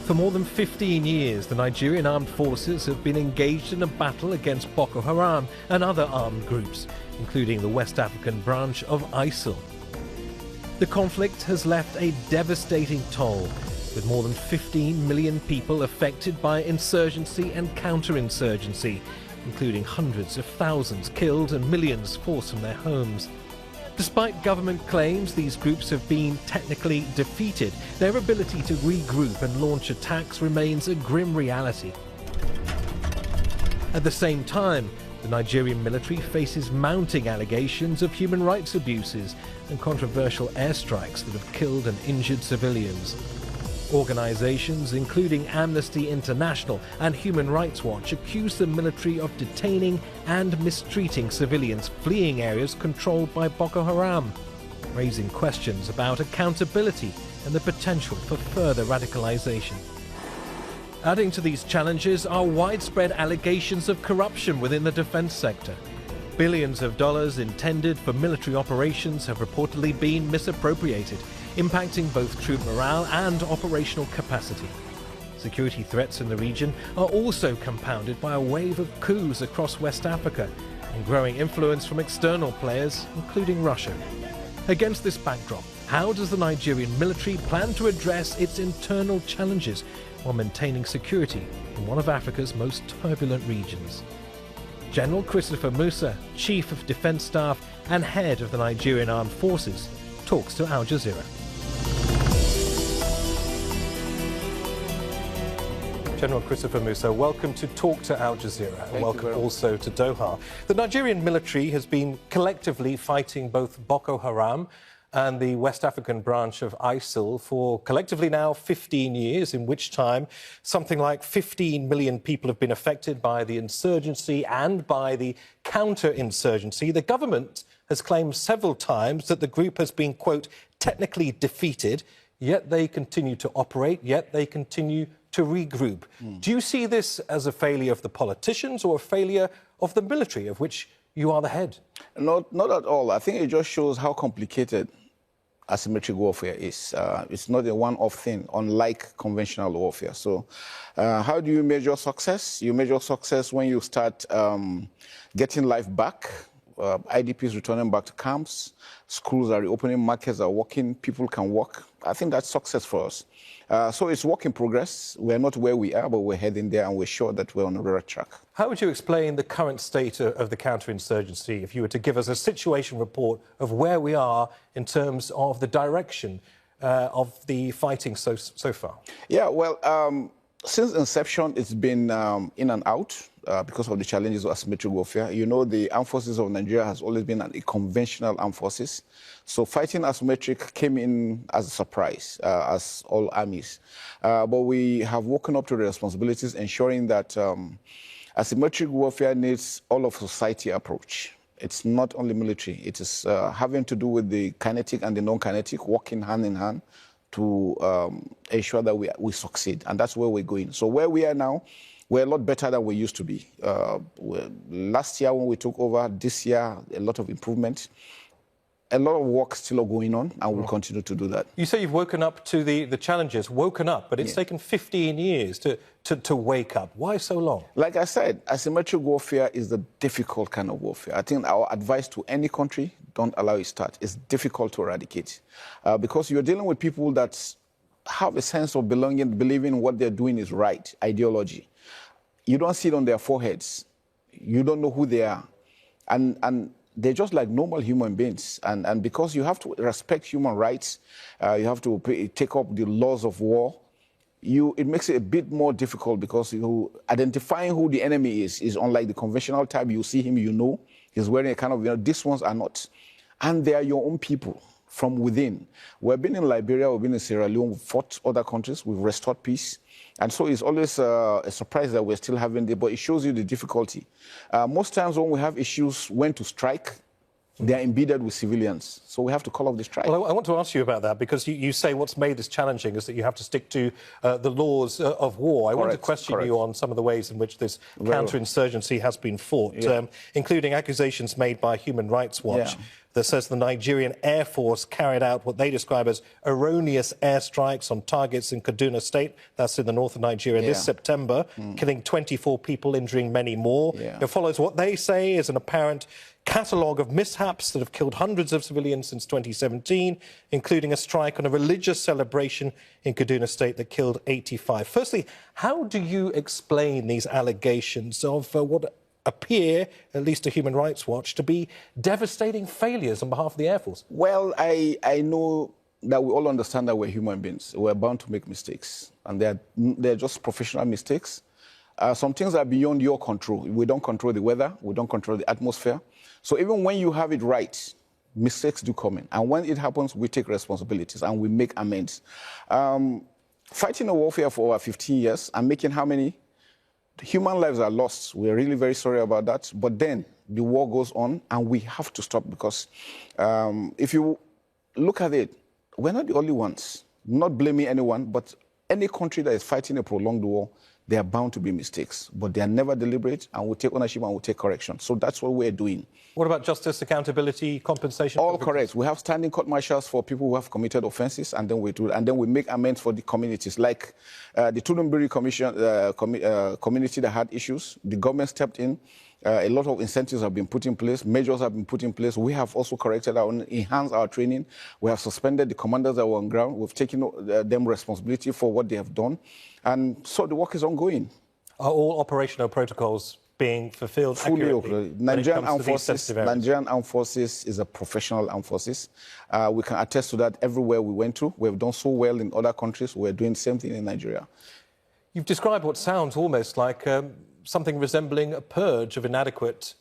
For more than 15 years, the Nigerian armed forces have been engaged in a battle against Boko Haram and other armed groups, including the West African branch of ISIL. The conflict has left a devastating toll, with more than 15 million people affected by insurgency and counterinsurgency, including hundreds of thousands killed and millions forced from their homes. Despite government claims these groups have been technically defeated, their ability to regroup and launch attacks remains a grim reality. At the same time, the Nigerian military faces mounting allegations of human rights abuses and controversial airstrikes that have killed and injured civilians. Organizations including Amnesty International and Human Rights Watch accuse the military of detaining and mistreating civilians fleeing areas controlled by Boko Haram, raising questions about accountability and the potential for further radicalization. Adding to these challenges are widespread allegations of corruption within the defense sector. Billions of dollars intended for military operations have reportedly been misappropriated, impacting both troop morale and operational capacity. Security threats in the region are also compounded by a wave of coups across West Africa and growing influence from external players, including Russia. Against this backdrop, how does the Nigerian military plan to address its internal challenges while maintaining security in one of Africa's most turbulent regions? General Christopher Musa, Chief of Defense Staff and head of the Nigerian Armed Forces, talks to Al-Jazeera. General Christopher Musa, welcome to Talk to Al-Jazeera, and welcome also to Doha. The Nigerian military has been collectively fighting both Boko Haram and the West African branch of ISIL for collectively now 15 years, in which time something like 15 million people have been affected by the insurgency and by the counter-insurgency. The government has claimed several times that the group has been, quote, technically defeated, yet they continue to operate, yet they continue to regroup. Do you see this as a failure of the politicians or a failure of the military, of which you are the head? Not at all. I think it just shows how complicated asymmetric warfare is. It's not a one-off thing, unlike conventional warfare. So how do you measure success? You measure success when you start getting life back, IDPs returning back to camps, schools are reopening, markets are working, people can work. I think that's success for us. So it's work in progress. We're not where we are, but we're heading there, and we're sure that we're on the right track. How would you explain the current state of the counterinsurgency if you were to give us a situation report of where we are in terms of the direction of the fighting so far? Yeah, well, since inception, it's been in and out because of the challenges of asymmetric warfare. You know, the armed forces of Nigeria has always been a conventional armed forces. So fighting asymmetric came in as a surprise, as all armies. But we have woken up to the responsibilities, ensuring that asymmetric warfare needs all of society approach. It's not only military. It is having to do with the kinetic and the non-kinetic, working hand in hand to ensure that we succeed. And that's where we're going. So where we are now, we're a lot better than we used to be. Last year when we took over, this year, a lot of improvement. A lot of work still going on, and we'll continue to do that. You say you've woken up to the challenges, woken up, but it's taken 15 years to wake up. Why so long? Like I said, asymmetric warfare is the difficult kind of warfare. I think our advice to any country, don't allow it to start. It's difficult to eradicate because you're dealing with people that have a sense of belonging, believing what they're doing is right, ideology. You don't see it on their foreheads. You don't know who they are. And they're just like normal human beings. And because you have to respect human rights, you have to take up the laws of war, it makes it a bit more difficult because identifying who the enemy is unlike the conventional type. You see him, you know, he's wearing a kind of, these ones are not. And they are your own people from within. We've been in Liberia, we've been in Sierra Leone, we've fought other countries, we've restored peace. And so it's always a surprise that we're still having it, but it shows you the difficulty. Most times when we have issues when to strike, they are embedded with civilians. So we have to call off the strike. Well, I want to ask you about that because you say what's made this challenging is that you have to stick to the laws of war. I want to question you on some of the ways in which this counterinsurgency has been fought, including accusations made by Human Rights Watch that says the Nigerian Air Force carried out what they describe as erroneous airstrikes on targets in Kaduna State, that's in the north of Nigeria, this September, killing 24 people, injuring many more. It follows what they say is an apparent catalogue of mishaps that have killed hundreds of civilians since 2017, including a strike on a religious celebration in Kaduna State that killed 85. Firstly, how do you explain these allegations of what appear, at least to Human Rights Watch, to be devastating failures on behalf of the Air Force? Well, I know that we all understand that we're human beings. We're bound to make mistakes, and they're just professional mistakes. Some things are beyond your control. We don't control the weather. We don't control the atmosphere. So even when you have it right, mistakes do come in. And when it happens, we take responsibilities and we make amends. Fighting a warfare for over 15 years and making how many? Human lives are lost. We're really very sorry about that. But then the war goes on and we have to stop because if you look at it, we're not the only ones. Not blaming anyone, but any country that is fighting a prolonged war, there are bound to be mistakes, but they are never deliberate, and we take ownership and we take correction. So that's what we're doing. What about justice, accountability, compensation? All correct. We have standing court martials for people who have committed offences, and then we do, and then we make amends for the communities. Like the Tudunbiri community that had issues, the government stepped in. A lot of incentives have been put in place, measures have been put in place. We have also corrected enhanced our training. We have suspended the commanders that were on ground. We've taken them responsibility for what they have done. And so the work is ongoing. Are all operational protocols being fulfilled accurately? Nigerian Armed Forces is a professional armed forces. We can attest to that everywhere we went to. We've done so well in other countries. We're doing the same thing in Nigeria. You've described what sounds almost like something resembling a purge of inadequate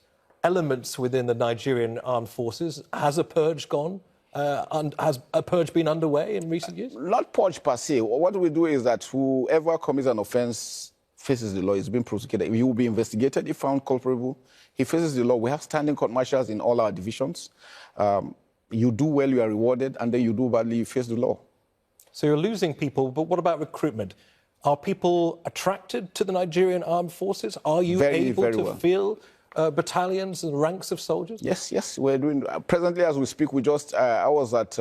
elements within the Nigerian armed forces. Has a purge gone? Has a purge been underway in recent years? Not purge per se. What we do is that whoever commits an offence faces the law. He's been prosecuted. He will be investigated. If found culpable, he faces the law. We have standing court martials in all our divisions. You do well, you are rewarded, and then you do badly, you face the law. So you're losing people, but what about recruitment? Are people attracted to the Nigerian armed forces? Are you able to fill battalions and ranks of soldiers? Yes, we're doing. Presently, as we speak, I was at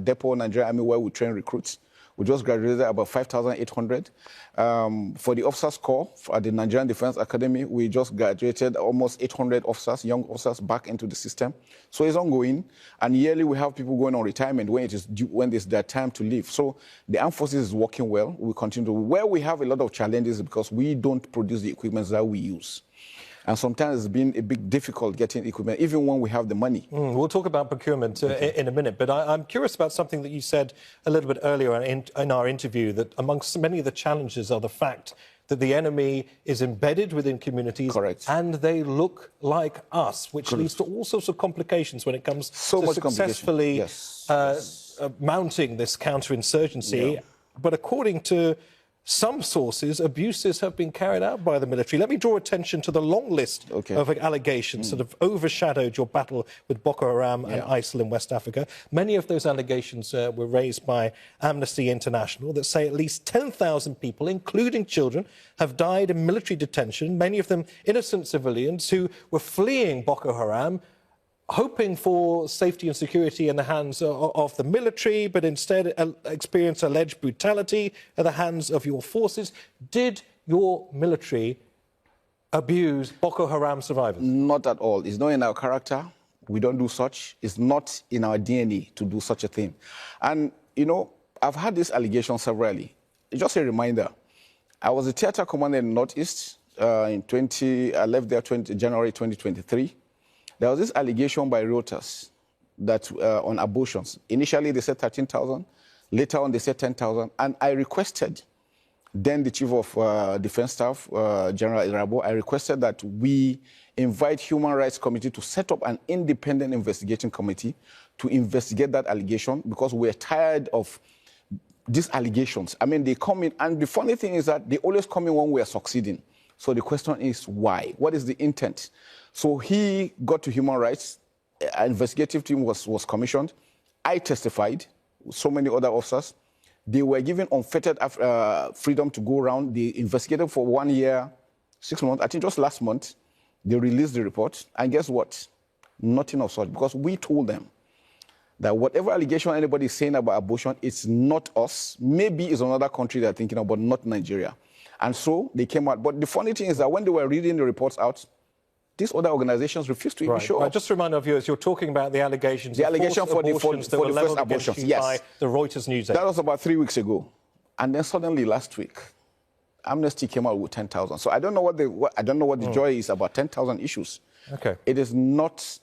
Depot, Nigerian Army, where we train recruits. We just graduated about 5,800. For the officers' corps at the Nigerian Defense Academy, we just graduated almost 800 officers, young officers, back into the system. So it's ongoing. And yearly, we have people going on retirement when it's their time to leave. So the armed forces is working well. We continue. Where we have a lot of challenges is because we don't produce the equipment that we use. And sometimes it's been a bit difficult getting equipment, even when we have the money. We'll talk about procurement in a minute, but I'm curious about something that you said a little bit earlier in our interview, that amongst many of the challenges are the fact that the enemy is embedded within communities. Correct. And they look like us, which leads to all sorts of complications when it comes to successfully mounting this counterinsurgency. Yeah. But according to some sources, abuses have been carried out by the military. Let me draw attention to the long list of allegations that have overshadowed your battle with Boko Haram and ISIL in West Africa. Many of those allegations were raised by Amnesty International that say at least 10,000 people, including children, have died in military detention, many of them innocent civilians who were fleeing Boko Haram, hoping for safety and security in the hands of the military, but instead experience alleged brutality at the hands of your forces. Did your military abuse Boko Haram survivors? Not at all. It's not in our character. We don't do such. It's not in our DNA to do such a thing. And, you know, I've had this allegation severally. Just a reminder, I was a theatre commander in the Northeast. I left there January 2023. There was this allegation by Reuters that on abortions. Initially, they said 13,000. Later on, they said 10,000. And I requested, then the Chief of Defense Staff, General Irabo, I requested that we invite Human Rights Committee to set up an independent investigating committee to investigate that allegation, because we're tired of these allegations. I mean, they come in, and the funny thing is that they always come in when we are succeeding. So the question is why? What is the intent? So he got to human rights. An investigative team was commissioned. I testified, so many other officers. They were given unfettered freedom to go around. They investigated for 1 year, 6 months. I think just last month, they released the report. And guess what? Nothing of such, because we told them that whatever allegation anybody is saying about abortion, it's not us. Maybe it's another country they're thinking about, not Nigeria. And so they came out. But the funny thing is that when they were reading the reports out, these other organizations refused to even show up. Just to remind our viewers, you're talking about the allegations for the first abortions, yes. By the Reuters news agency. That was about 3 weeks ago. And then suddenly last week, Amnesty came out with 10,000. So I don't know what the joy is about 10,000 issues. Okay. It is not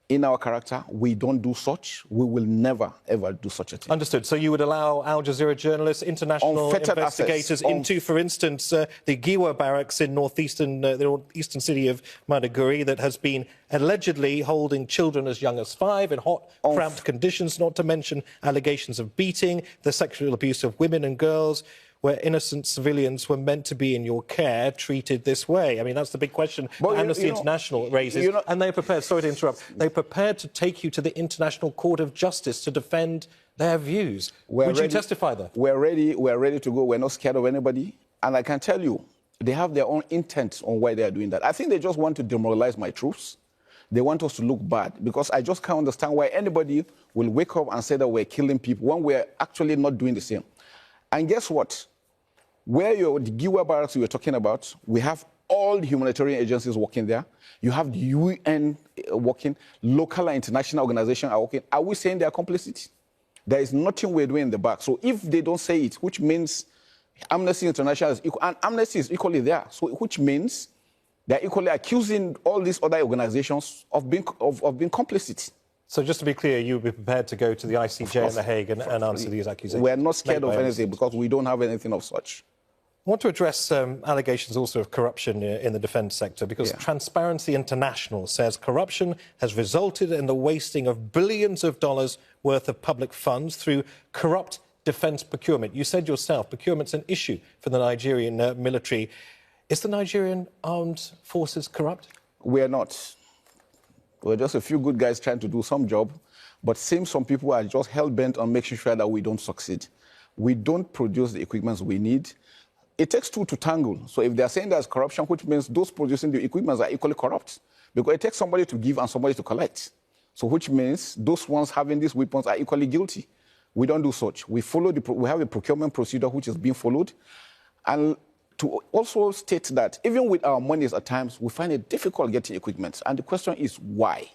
in our character. We don't do such. We will never, ever do such a thing. Understood. So you would allow Al-Jazeera journalists, international investigators into, for instance, the Giwa barracks in the northeastern city of Maiduguri that has been allegedly holding children as young as 5 in hot, cramped conditions, not to mention allegations of beating, the sexual abuse of women and girls, where innocent civilians were meant to be in your care, treated this way? I mean, that's the big question that Amnesty International raises. And they're prepared, sorry to interrupt, they're prepared to take you to the International Court of Justice to defend their views. Would you testify there? We're ready to go. We're not scared of anybody. And I can tell you, they have their own intent on why they are doing that. I think they just want to demoralize my troops. They want us to look bad, because I just can't understand why anybody will wake up and say that we're killing people when we're actually not doing the same. And guess what? Where the Giwa barracks you were talking about, we have all the humanitarian agencies working there. You have the UN working, local and international organizations are working. Are we saying they are complicit? There is nothing we're doing in the back. So if they don't say it, which means Amnesty International is equal, and Amnesty is equally there, so which means they're equally accusing all these other organizations of being complicit. So just to be clear, you would be prepared to go to the ICJ in The Hague and answer these accusations? We're not scared of anything because we don't have anything of such. I want to address allegations also of corruption in the defence sector, because Transparency International says corruption has resulted in the wasting of billions of dollars worth of public funds through corrupt defence procurement. You said yourself, procurement's an issue for the Nigerian military. Is the Nigerian armed forces corrupt? We're not. We're just a few good guys trying to do some job, but seems some people are just hell-bent on making sure that we don't succeed. We don't produce the equipment we need. It takes two to tangle. So if they're saying there's corruption, which means those producing the equipment are equally corrupt, because it takes somebody to give and somebody to collect. So which means those ones having these weapons are equally guilty. We don't do such. We have a procurement procedure which is being followed. And to also state that even with our monies at times, we find it difficult getting equipment. And the question is why?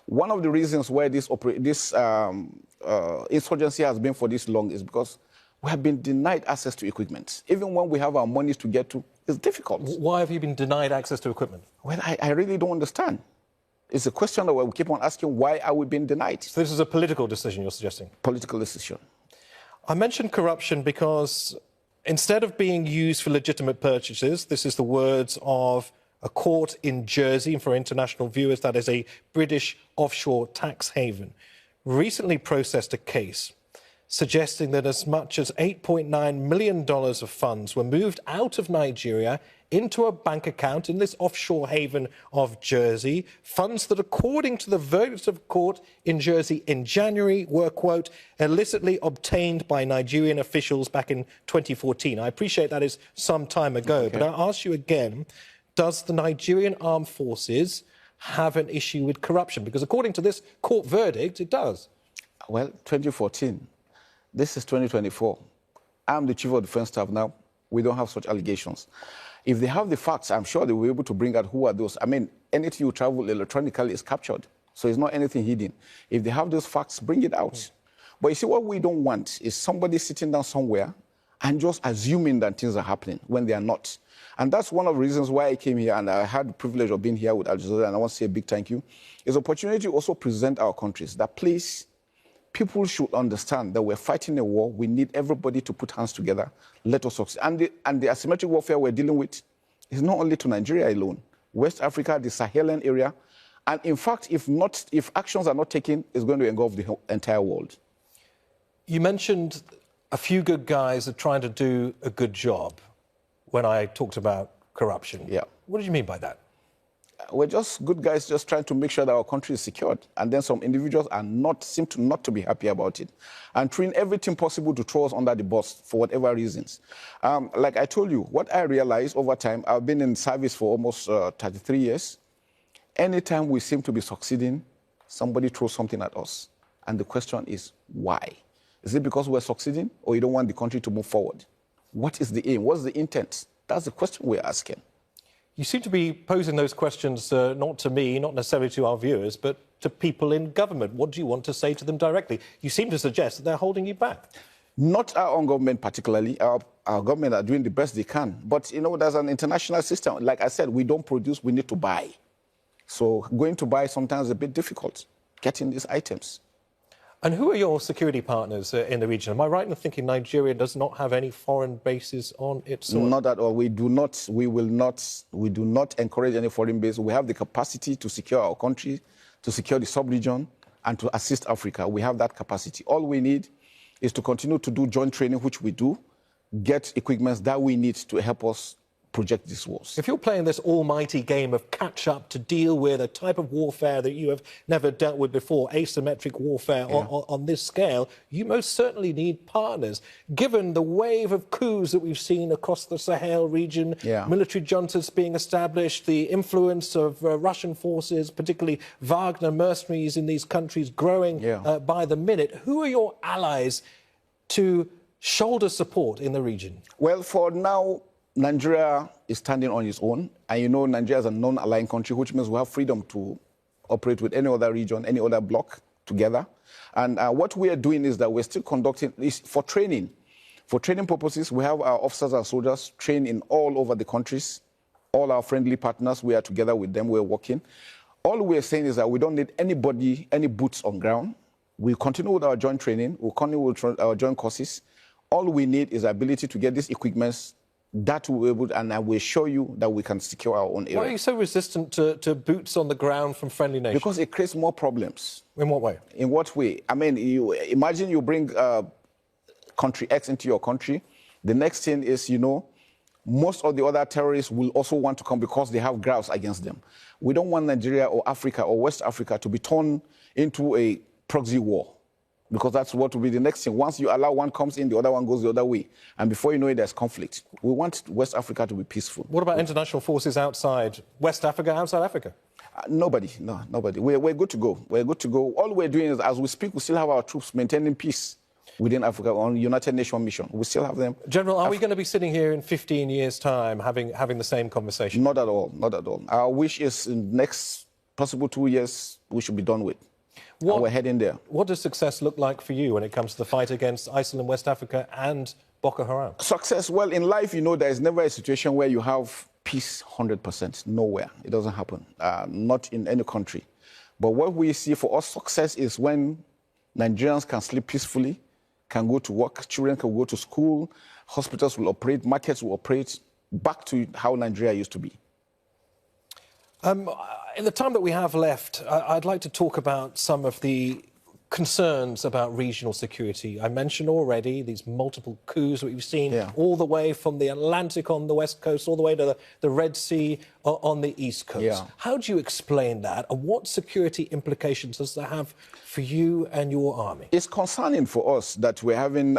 One of the reasons why this insurgency has been for this long is because we have been denied access to equipment. Even when we have our monies to get to, it's difficult. Why have you been denied access to equipment? Well, I really don't understand. It's a question that we keep on asking, why are we being denied? So this is a political decision you're suggesting? Political decision. I mentioned corruption because instead of being used for legitimate purchases, this is the words of a court in Jersey, and for international viewers, that is a British offshore tax haven, recently processed a case suggesting that as much as $8.9 million of funds were moved out of Nigeria into a bank account in this offshore haven of Jersey, funds that, according to the verdict of court in Jersey in January, were, quote, illicitly obtained by Nigerian officials back in 2014. I appreciate that is some time ago, but I ask you again, does the Nigerian armed forces have an issue with corruption? Because according to this court verdict, it does. Well, 2014. This is 2024. I'm the Chief of Defence Staff now. We don't have such allegations. If they have the facts, I'm sure they will be able to bring out who are those. I mean, anything you travel electronically is captured, so it's not anything hidden. If they have those facts, bring it out. But you see, what we don't want is somebody sitting down somewhere and just assuming that things are happening when they are not. And that's one of the reasons why I came here, and I had the privilege of being here with Al-Jazeera, and I want to say a big thank you. It's an opportunity to also present our countries that, please, people should understand that we're fighting a war. We need everybody to put hands together. Let us succeed. And the asymmetric warfare we're dealing with is not only to Nigeria alone. West Africa, the Sahelian area. And in fact, if actions are not taken, it's going to engulf the entire world. You mentioned a few good guys are trying to do a good job when I talked about corruption. Yeah. What did you mean by that? We're just good guys just trying to make sure that our country is secured. And then some individuals seem not to be happy about it and trying everything possible to throw us under the bus for whatever reasons. Like I told you, what I realized over time, I've been in service for almost 33 years. Anytime we seem to be succeeding, somebody throws something at us. And the question is, why? Is it because we're succeeding or you don't want the country to move forward? What is the aim? What's the intent? That's the question we're asking. You seem to be posing those questions not to me, not necessarily to our viewers, but to people in government. What do you want to say to them directly? You seem to suggest that they're holding you back. Not our own government particularly. Our government are doing the best they can. But, you know, there's an international system. Like I said, we don't produce, we need to buy. So going to buy sometimes is a bit difficult, getting these items. And who are your security partners in the region? Am I right in thinking Nigeria does not have any foreign bases on its soil? Not at all. We do not encourage any foreign base. We have the capacity to secure our country, to secure the sub-region, and to assist Africa. We have that capacity. All we need is to continue to do joint training, which we do, get equipment that we need to help us project these wars. If you're playing this almighty game of catch-up to deal with a type of warfare that you have never dealt with before, asymmetric warfare on this scale, you most certainly need partners. Given the wave of coups that we've seen across the Sahel region, military juntas being established, the influence of Russian forces, particularly Wagner mercenaries in these countries growing by the minute, who are your allies to shoulder support in the region? Well, for now, Nigeria is standing on its own, and you know Nigeria is a non-aligned country, which means we have freedom to operate with any other region, any other bloc together. And what we are doing is that we're still conducting this for training. For training purposes, we have our officers and soldiers trained in all over the countries. All our friendly partners, we are together with them, we're working. All we're saying is that we don't need anybody, any boots on ground. We continue with our joint training, we'll continue with our joint courses. All we need is the ability to get these equipments that we will, and I will show you that we can secure our own area. Why are you so resistant to boots on the ground from friendly nations? Because it creates more problems. In what way? In what way? I mean, you imagine you bring country X into your country. The next thing is, you know, most of the other terrorists will also want to come because they have grounds against them. We don't want Nigeria or Africa or West Africa to be turned into a proxy war, because that's what will be the next thing. Once you allow one comes in, the other one goes the other way. And before you know it, there's conflict. We want West Africa to be peaceful. What about international forces outside West Africa, outside Africa? Nobody. We're good to go. We're good to go. All we're doing is, as we speak, we still have our troops maintaining peace within Africa on United Nations mission. We still have them. General, are we going to be sitting here in 15 years' time having the same conversation? Not at all. Not at all. Our wish is in the next possible 2 years, we should be done with. And we're heading there. What does success look like for you when it comes to the fight against ISIL in West Africa and Boko Haram? Success, well, in life, you know, there is never a situation where you have peace 100%. Nowhere. It doesn't happen. Not in any country. But what we see for us, success is when Nigerians can sleep peacefully, can go to work, children can go to school, hospitals will operate, markets will operate, back to how Nigeria used to be. In the time that we have left, I'd like to talk about some of the concerns about regional security. I mentioned already these multiple coups that we've seen all the way from the Atlantic on the west coast, all the way to the Red Sea on the east coast. How do you explain that, and what security implications does that have for you and your army? It's concerning for us that we're having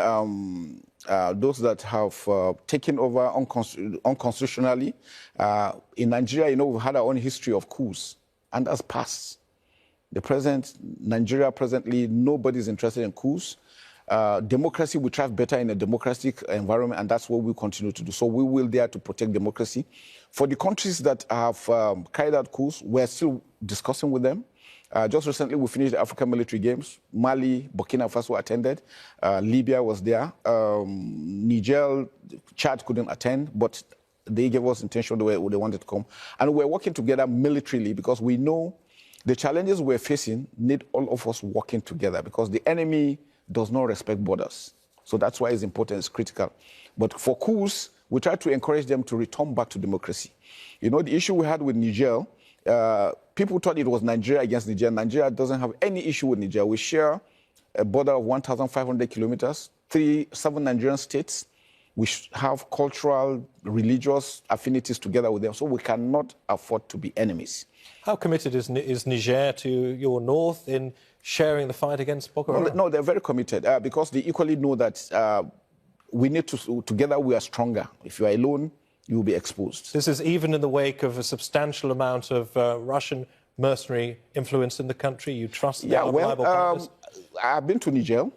those that have taken over unconstitutionally. In Nigeria, you know, we've had our own history of coups, and that's passed. Nigeria presently, nobody's interested in coups. Democracy will thrive better in a democratic environment, and that's what we continue to do. So we will dare to protect democracy. For the countries that have carried out coups, we're still discussing with them. Just recently, we finished the African military games. Mali, Burkina Faso attended. Libya was there. Niger, Chad couldn't attend, but they gave us intention the way they wanted to come. And we're working together militarily because we know the challenges we're facing need all of us working together, because the enemy does not respect borders. So that's why it's important, it's critical. But for coups, we try to encourage them to return back to democracy. You know, the issue we had with Niger, people thought it was Nigeria against Niger. Nigeria doesn't have any issue with Niger. We share a border of 1,500 kilometers, 7 Nigerian states. We have cultural, religious affinities together with them, so we cannot afford to be enemies. How committed is Niger to your north in sharing the fight against Boko Haram? No, they're very committed because they equally know that we need to, together we are stronger. If you are alone, you will be exposed. This is even in the wake of a substantial amount of Russian mercenary influence in the country? You trust Yeah, our reliable partners? I've been to Niger.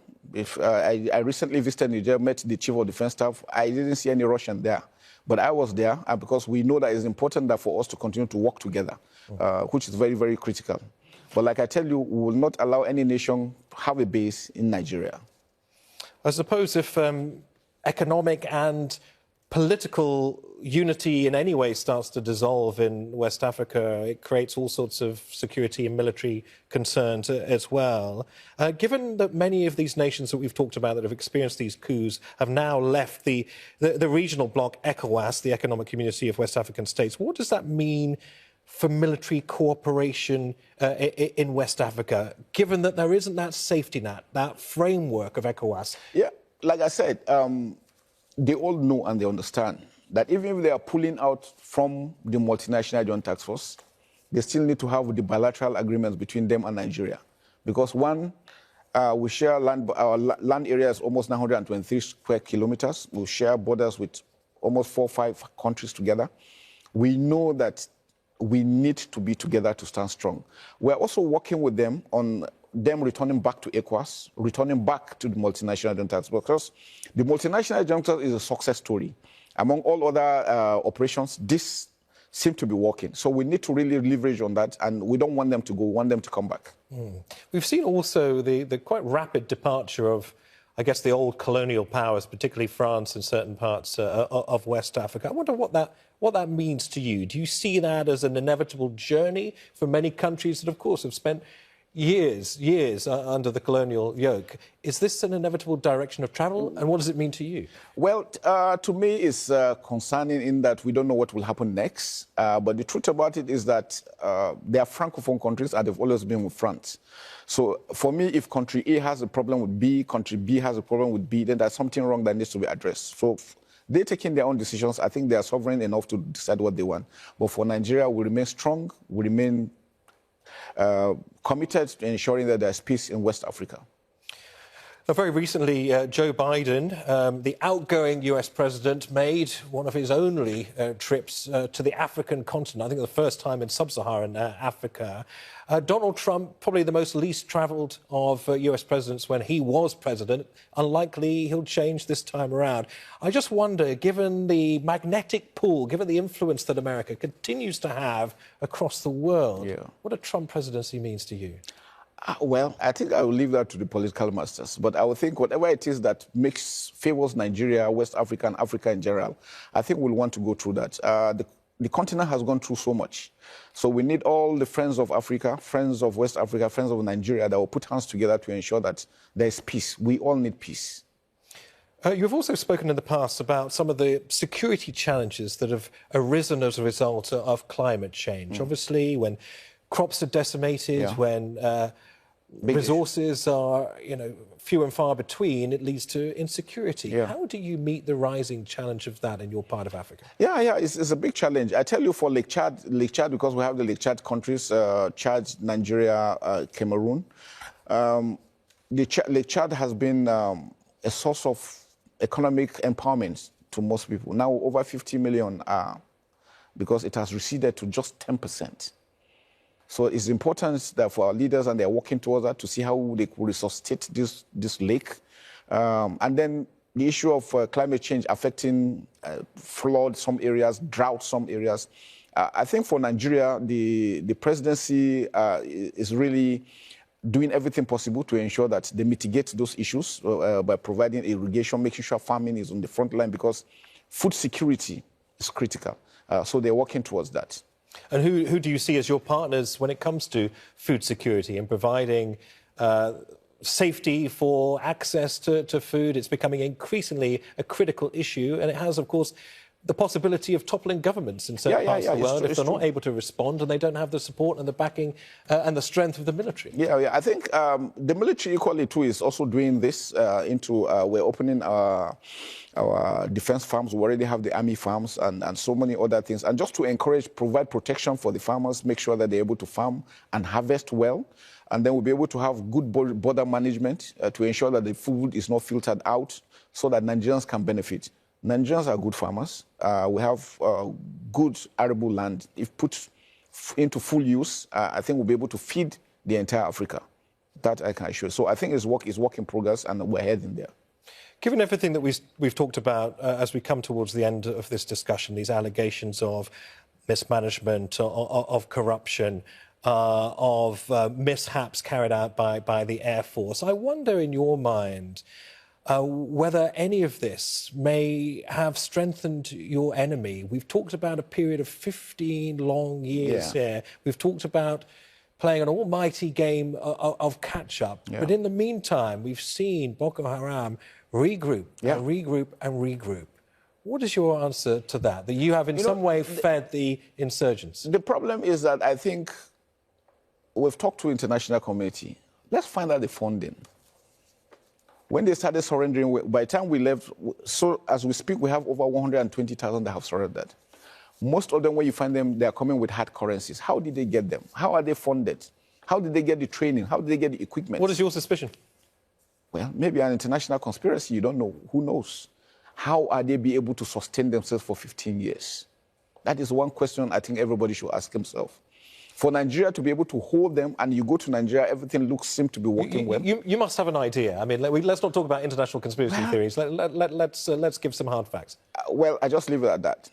I recently visited Niger, met the Chief of Defense Staff. I didn't see any Russian there. But I was there because we know that it's important that for us to continue to work together, which is very, very critical. But like I tell you, we will not allow any nation have a base in Nigeria. I suppose if economic and political unity in any way starts to dissolve in West Africa, it creates all sorts of security and military concerns as well. Given that many of these nations that we've talked about that have experienced these coups have now left the regional bloc ECOWAS, the Economic Community of West African States, what does that mean for military cooperation in West Africa, given that there isn't that safety net, that framework of ECOWAS? Yeah, like I said, they all know and they understand that even if they are pulling out from the multinational joint task force, they still need to have the bilateral agreements between them and Nigeria. Because one, we share land, our land area is almost 923 square kilometers. We share borders with almost 4 or 5 countries together. We know that we need to be together to stand strong. We're also working with them on them returning back to ECOWAS, returning back to the multinational joint task force, because the multinational joint task force is a success story. Among all other operations, this seems to be working. So we need to really leverage on that, and we don't want them to go, we want them to come back. We've seen also the quite rapid departure of, I guess, the old colonial powers, particularly France and certain parts of West Africa. I wonder what that means to you. Do you see that as an inevitable journey for many countries that, of course, have spent years under the colonial yoke? Is this an inevitable direction of travel, and what does it mean to you? Well, to me, it's concerning in that we don't know what will happen next. But the truth about it is that they are Francophone countries, and they've always been with France. So for me, if country A has a problem with B, country B has a problem with B, then there's something wrong that needs to be addressed. So they're taking their own decisions. I think they are sovereign enough to decide what they want. But for Nigeria, we remain strong. We remain committed to ensuring that there's peace in West Africa. Now, very recently, Joe Biden, the outgoing US president, made one of his only trips to the African continent, I think the first time in sub-Saharan Africa. Donald Trump, probably the most least travelled of US presidents when he was president. Unlikely he'll change this time around. I just wonder, given the magnetic pull, given the influence that America continues to have across the world, what a Trump presidency means to you. Well, I think I will leave that to the political masters. But I would think whatever it is that favors Nigeria, West Africa, and Africa in general, I think we'll want to go through that. The continent has gone through so much. So we need all the friends of Africa, friends of West Africa, friends of Nigeria that will put hands together to ensure that there's peace. We all need peace. You've also spoken in the past about some of the security challenges that have arisen as a result of climate change. Obviously, when crops are decimated, when resources are, few and far between, it leads to insecurity. How do you meet the rising challenge of that in your part of Africa? It's a big challenge. I tell you, for Lake Chad, because we have the Lake Chad countries, Chad, Nigeria, Cameroon, Lake Chad has been a source of economic empowerment to most people. Now over 50 million are, because it has receded to just 10%. So it's important that for our leaders, and they're working towards that, to see how they could resuscitate this lake. And then the issue of climate change affecting flood some areas, drought some areas. I think for Nigeria, the presidency is really doing everything possible to ensure that they mitigate those issues by providing irrigation, making sure farming is on the front line, because food security is critical. So they're working towards that. And who do you see as your partners when it comes to food security and providing safety for access to food? It's becoming increasingly a critical issue, and it has, of course, the possibility of toppling governments in certain parts of the world if they're not able to respond and they don't have the support and the backing and the strength of the military. I think the military equally too is also doing this we're opening our defense farms. We already have the army farms and so many other things. And just to provide protection for the farmers, make sure that they're able to farm and harvest well. And then we'll be able to have good border management to ensure that the food is not filtered out so that Nigerians can benefit. Nigerians are good farmers. We have good arable land. If put into full use, I think we'll be able to feed the entire Africa. That I can assure. So I think it's work in progress, and we're heading there. Given everything that we've talked about as we come towards the end of this discussion, these allegations of mismanagement, of corruption, of mishaps carried out by the Air Force, I wonder in your mind whether any of this may have strengthened your enemy. We've talked about a period of 15 long years here. We've talked about playing an almighty game of catch-up. Yeah. But in the meantime, we've seen Boko Haram regroup and regroup and regroup. What is your answer to that? That you have in some way fed the insurgents? The problem is that I think we've talked to international community. Let's find out the funding. When they started surrendering, by the time we left, so as we speak, we have over 120,000 that have surrendered. Most of them, when you find them, they are coming with hard currencies. How did they get them? How are they funded? How did they get the training? How did they get the equipment? What is your suspicion? Well, maybe an international conspiracy. You don't know. Who knows? How are they be able to sustain themselves for 15 years? That is one question I think everybody should ask himself. For Nigeria to be able to hold them, and you go to Nigeria, everything seems to be working well. You must have an idea. I mean, let's not talk about international conspiracy theories. Let's give some hard facts. Well, I just leave it at that.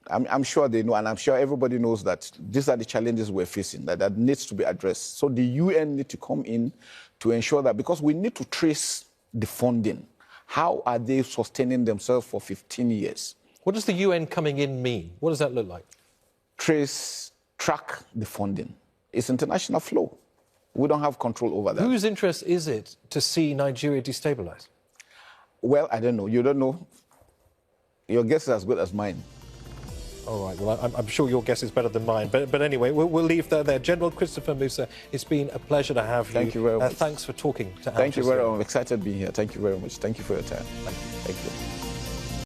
I'm sure they know, and I'm sure everybody knows that these are the challenges we're facing, that needs to be addressed. So the UN need to come in to ensure that, because we need to trace the funding. How are they sustaining themselves for 15 years? What does the UN coming in mean? What does that look like? Track the funding. It's international flow. We don't have control over that. Whose interest is it to see Nigeria destabilized? Well, I don't know. You don't know. Your guess is as good as mine. All right, well, I'm sure your guess is better than mine. But anyway, we'll leave that there. General Christopher Musa, it's been a pleasure to have you. Thank you very much. Thanks for talking to Al Jazeera. Thank you very much. I'm excited to be here. Thank you very much. Thank you for your time. Thank you.